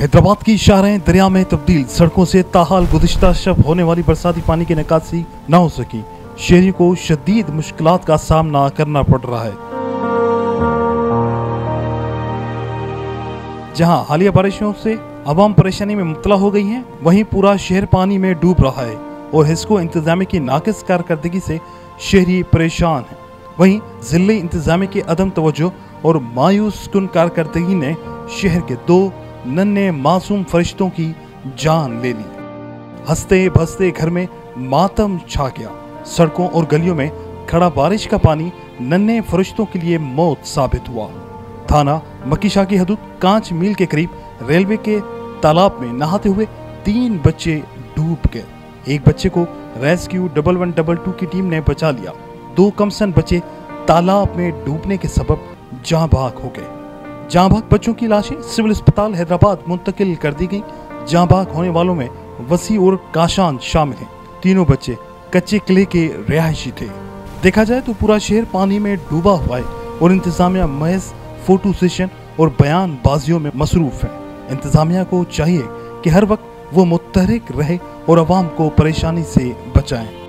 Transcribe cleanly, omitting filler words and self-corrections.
हैदराबाद की शाहराहें दरिया में तब्दील, सड़कों से ताहाल गुज़िश्ता शब होने वाली बरसाती पानी की निकासी न हो सकी। शहरियों को शदीद मुश्किलात का सामना करना पड़ रहा है। जहां हालिया बारिशों से आवाम परेशानी में मुब्तला हो गई है, वहीं पूरा शहर पानी में डूब रहा है और हिस्को इंतजामी की नाकिस कारकर्दगी से शहरी परेशान है। वहीं जिले इंतजामी की अदम तवज्जो और मायूस कुन कारकर्दगी ने शहर के 2 नन्हे मासूम फरिश्तों की जान ले ली। हंसते बसते घर में मातम छा गया। सड़कों और गलियों में खड़ा बारिश का पानी नन्हे फरिश्तों के लिए मौत साबित हुआ। थाना मकीशाह की हदूद 5 मील के करीब रेलवे के तालाब में नहाते हुए 3 बच्चे डूब गए। एक बच्चे को रेस्क्यू 1112 की टीम ने बचा लिया। 2 कमसन बच्चे तालाब में डूबने के सबब जाँ भाग हो गए। जाँ भाग बच्चों की लाशें सिविल अस्पताल हैदराबाद मुंतकिल कर दी गई। जाँ भाग होने वालों में वसी और काशान शामिल हैं। तीनों बच्चे कच्चे किले के रिहायशी थे। देखा जाए तो पूरा शहर पानी में डूबा हुआ है और इंतजामिया महज फोटो सेशन और बयान बाजियों में मसरूफ है। इंतजामिया को चाहिए कि हर वक्त वो मुतहरिक रहे और अवाम को परेशानी से बचाएं।